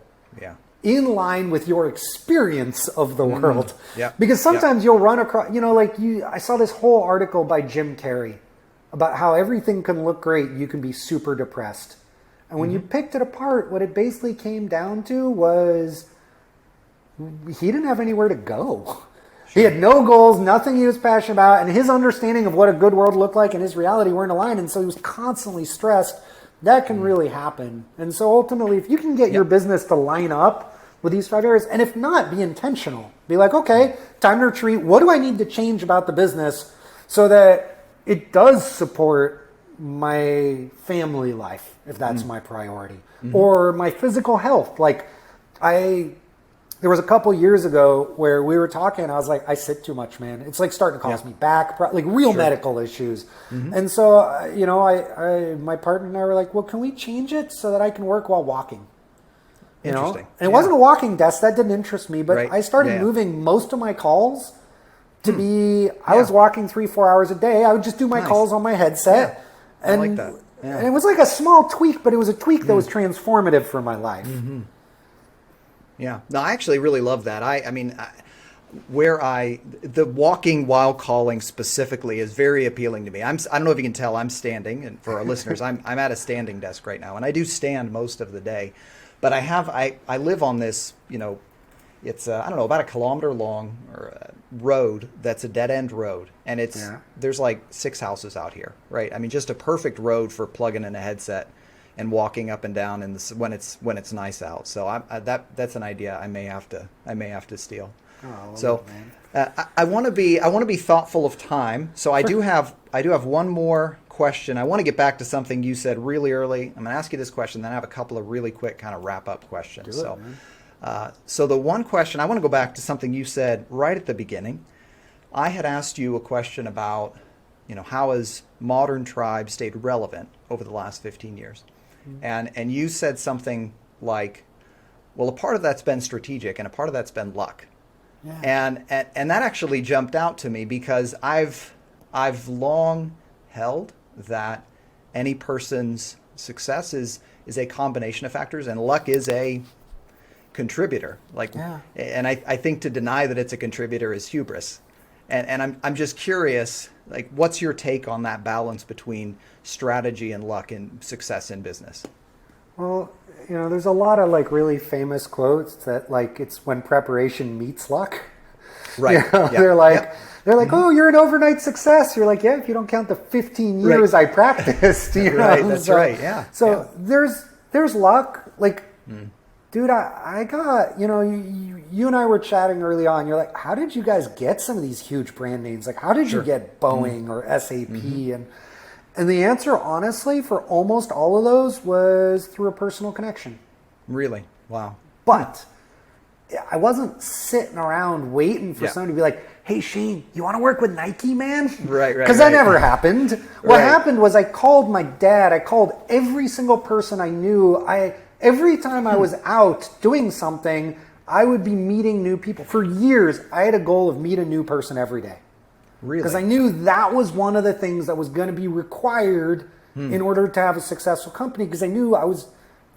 in line with your experience of the world? Yeah. Because sometimes you'll run across, I saw this whole article by Jim Carrey about how everything can look great, you can be super depressed. And when you picked it apart, what it basically came down to was he didn't have anywhere to go. He had no goals, nothing he was passionate about, and his understanding of what a good world looked like and his reality weren't aligned, and so he was constantly stressed. That can really happen. And so ultimately, if you can get your business to line up with these 5 areas, and if not, be intentional. Be like, okay, time to retreat. What do I need to change about the business so that it does support my family life, if that's my priority, or my physical health? Like, there was a couple years ago where we were talking, and I was like, I sit too much, man. It's like starting to cause me back, like real medical issues. And so, my partner and I were like, well, can we change it so that I can work while walking? Interesting. And it wasn't a walking desk, that didn't interest me, but Right. I started moving most of my calls to be, I was walking 3-4 hours a day. I would just do my calls on my headset. I like that. Yeah. And it was like a small tweak, but it was a tweak that was transformative for my life. Yeah. No, I actually really love that. The walking while calling specifically is very appealing to me. I don't know if you can tell, I'm standing, and for our listeners, I'm at a standing desk right now, and I do stand most of the day. But I live on this, it's about 1 kilometer long road that's a dead end road, and there's like 6 houses out here, right? I mean, just a perfect road for plugging in a headset and walking up and down when it's nice out. So that's an idea I may have to steal. So I want to be thoughtful of time. So I do have one more question. I want to get back to something you said really early. I'm going to ask you this question, then I have a couple of really quick kind of wrap up questions. So the one question, I want to go back to something you said right at the beginning. I had asked you a question about, how has modern tribe stayed relevant over the last 15 years? And you said something like, well, a part of that's been strategic and a part of that's been luck. Yeah. And that actually jumped out to me because I've long held that any person's success is a combination of factors, and luck is a contributor. And I think to deny that it's a contributor is hubris. And I'm just curious, like, what's your take on that balance between strategy and luck and success in business? Well, there's a lot of like really famous quotes that like it's when preparation meets luck. Right. They're like, oh, you're an overnight success. You're like, yeah, if you don't count the 15 years I practiced. Right. That's right. Yeah. So there's luck. Like, dude, I got, you and I were chatting early on. You're like, how did you guys get some of these huge brand names? Like, how did you get Boeing or SAP? And the answer, honestly, for almost all of those was through a personal connection. Really? Wow. But I wasn't sitting around waiting for someone to be like, hey, Shane, you want to work with Nike, man? Right. Because that never happened. What happened was I called my dad. I called every single person I knew. Every time I was out doing something, I would be meeting new people. For years, I had a goal of meet a new person every day. Really? Because I knew that was one of the things that was going to be required in order to have a successful company. Because I knew I was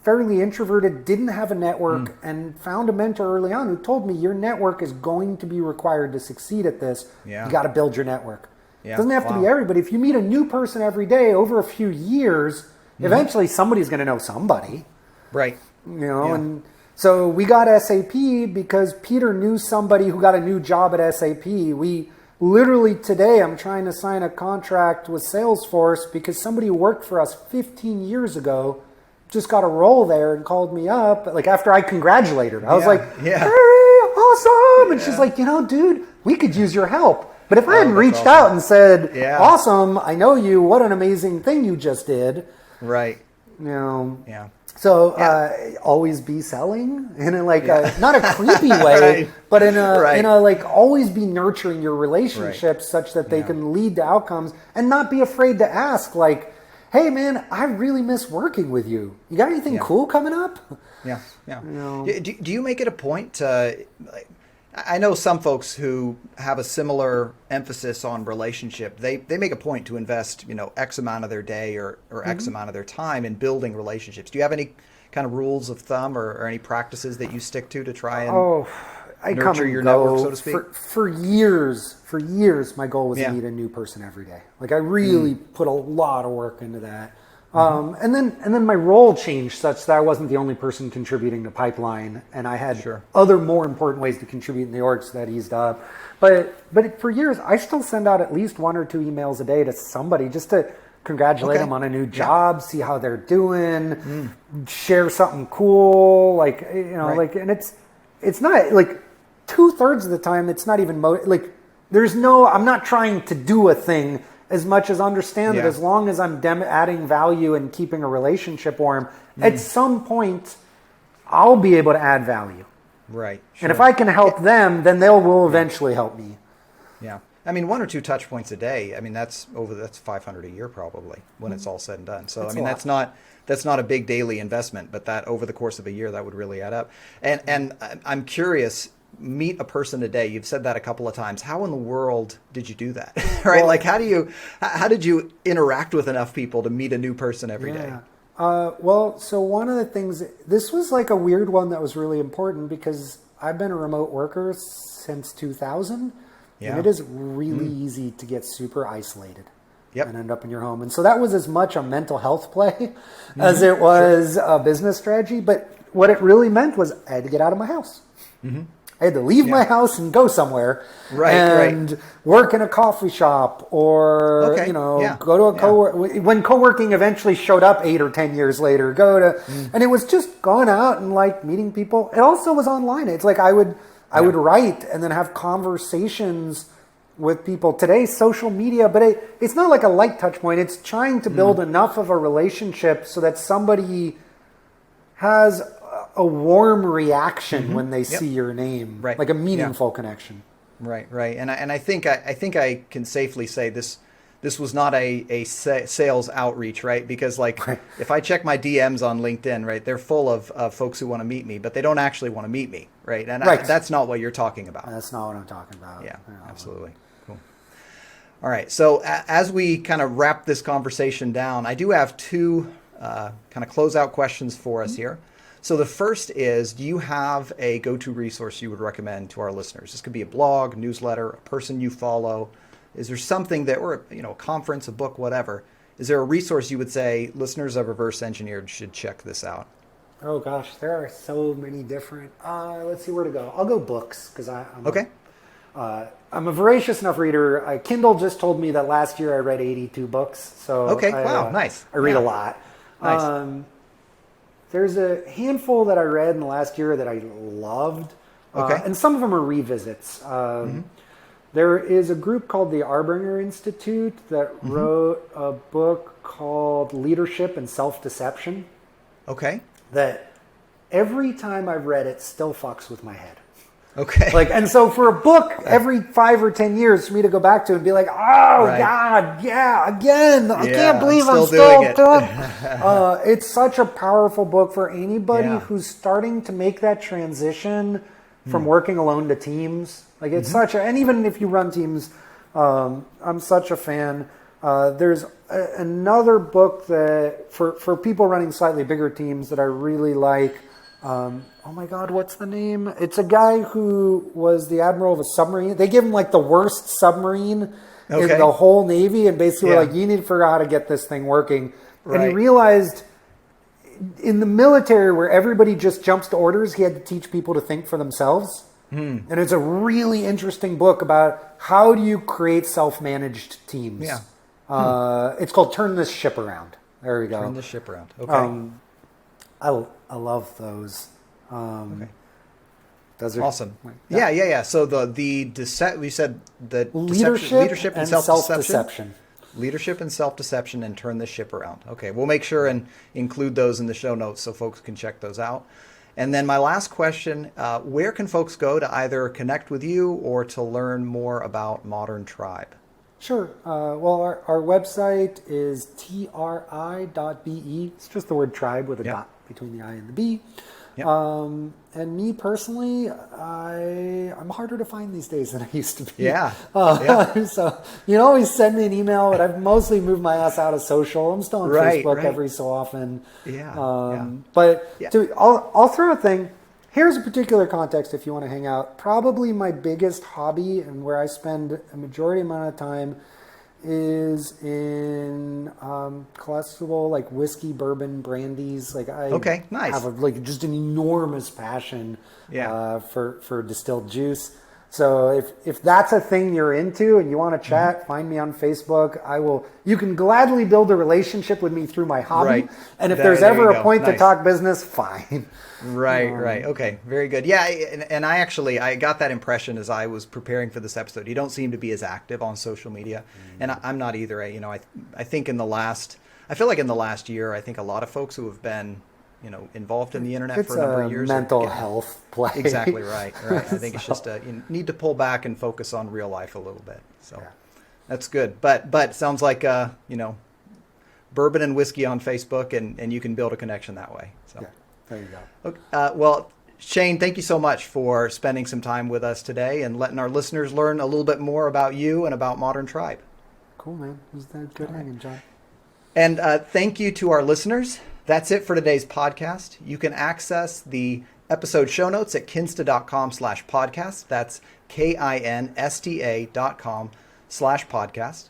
fairly introverted, didn't have a network, and found a mentor early on who told me your network is going to be required to succeed at this. Yeah. You got to build your network. Yeah. It doesn't have to be everybody. If you meet a new person every day over a few years, eventually somebody's going to know somebody. Right. And so we got SAP because Peter knew somebody who got a new job at SAP. We literally today, I'm trying to sign a contract with Salesforce because somebody who worked for us 15 years ago just got a role there and called me up. Like after I congratulated her, I was like, hey, awesome. And she's like, dude, we could use your help. But if I hadn't reached awesome. out and said, Yeah. awesome, I know you, what an amazing thing you just did. Right. Yeah. So always be selling in a not a creepy way, Right. but in a Right. always be nurturing your relationships such that they can lead to outcomes, and not be afraid to ask, like, hey man, I really miss working with you. You got anything cool coming up? Yeah. Do you make it a point to, I know some folks who have a similar emphasis on relationship. They make a point to invest, X amount of their day or X amount of their time in building relationships. Do you have any kind of rules of thumb or any practices that you stick to try and I nurture come and your go. network, so to speak? For years, my goal was to meet a new person every day. Like I really put a lot of work into that. And then my role changed such that I wasn't the only person contributing to pipeline, and I had other more important ways to contribute in the org, so that eased up. But for years, I still send out at least 1 or 2 emails a day to somebody just to congratulate them on a new job, see how they're doing, share something cool, and it's not like 2/3 of the time it's not even I'm not trying to do a thing as much as understand that as long as I'm adding value and keeping a relationship warm, at some point I'll be able to add value. Right. Sure. And if I can help them, then they will eventually help me. Yeah. I mean, 1 or 2 touch points a day. I mean, that's 500 a year probably when it's all said and done. So, that's not a big daily investment, but that over the course of a year, that would really add up. And I'm curious, meet a person a day. You've said that a couple of times. How in the world did you do that? Right? Well, how did you interact with enough people to meet a new person every day? So one of the things, this was like a weird one that was really important because I've been a remote worker since 2000. Yeah. And it is really easy to get super isolated and end up in your home. And so that was as much a mental health play as it was a business strategy. But what it really meant was I had to get out of my house. I had to leave my house and go somewhere and work in a coffee shop or, go to a when co-working eventually showed up 8 or 10 years later, and it was just going out and like meeting people. It also was online. It's like I would write and then have conversations with people. Today, social media, but it's not like a light touch point. It's trying to build enough of a relationship so that somebody has a warm reaction when they see your name, like a meaningful connection. Right. And I think I can safely say this was not a sales outreach, right? Because if I check my DMs on LinkedIn, right, they're full of folks who want to meet me, but they don't actually want to meet me, right? And that's not what you're talking about. That's not what I'm talking about. Yeah, absolutely. Cool. All right. So as we kind of wrap this conversation down, I do have 2 kind of closeout questions for us here. So the first is, do you have a go-to resource you would recommend to our listeners? This could be a blog, newsletter, a person you follow. Is there something that, or a conference, a book, whatever? Is there a resource you would say listeners of Reverse Engineered should check this out? Oh gosh, there are so many different. Let's see where to go. I'll go books because I'm a voracious enough reader. Kindle just told me that last year I read 82 books. So nice. I read a lot. Nice. There's a handful that I read in the last year that I loved. And some of them are revisits. There is a group called the Arbinger Institute that wrote a book called Leadership and Self-Deception. Okay. That every time I've read it still fucks with my head. Okay. And so for a book every 5 or 10 years for me to go back to and be like, God, again, I can't believe I'm still doing it. It's such a powerful book for anybody who's starting to make that transition from working alone to teams. It's and even if you run teams, I'm such a fan. There's another book that for people running slightly bigger teams that I really like. Oh my God, what's the name? It's a guy who was the admiral of a submarine. They give him the worst submarine in the whole Navy, and basically were you need to figure out how to get this thing working. And he realized in the military where everybody just jumps to orders, he had to teach people to think for themselves. And it's a really interesting book about how do you create self-managed teams. It's called Turn This Ship Around. There we go. Turn This Ship Around. Okay. I love those. Those are awesome. Yeah. So we said the leadership and self-deception. Leadership and self-deception, and turn this ship around. Okay, we'll make sure and include those in the show notes so folks can check those out. And then my last question, where can folks go to either connect with you or to learn more about Modern Tribe? Sure. Well, our website is tri.be. It's just the word tribe with a dot between the I and the B. Yep. And me personally, I'm harder to find these days than I used to be. So you can always send me an email, but I've mostly moved my ass out of social. I'm still on Facebook every so often. But I'll throw a thing. Here's a particular context if you want to hang out. Probably my biggest hobby and where I spend a majority amount of time is in collectible, like whiskey, bourbon, brandies. Like I have just an enormous passion for distilled juice. So if that's a thing you're into and you want to chat, find me on Facebook. You can gladly build a relationship with me through my hobby. And if there's ever a point to talk business, fine. Right. Okay. Very good. Yeah. And I got that impression as I was preparing for this episode. You don't seem to be as active on social media. And I'm not either. I think in the last year, I think a lot of folks who have been, involved in the internet for a number of years. It's a mental health play. Exactly right. I think it's just you need to pull back and focus on real life a little bit. So that's good. But sounds like bourbon and whiskey on Facebook, and you can build a connection that way. So there you go. Okay. Well, Shane, thank you so much for spending some time with us today and letting our listeners learn a little bit more about you and about Modern Tribe. Cool, man. Was that good hanging, John? And thank you to our listeners. That's it for today's podcast. You can access the episode show notes at kinsta.com/podcast. That's KINSTA.com/podcast.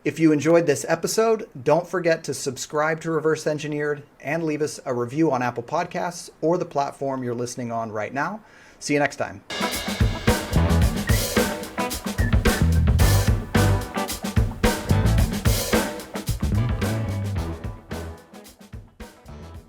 If you enjoyed this episode, don't forget to subscribe to Reverse Engineered and leave us a review on Apple Podcasts or the platform you're listening on right now. See you next time.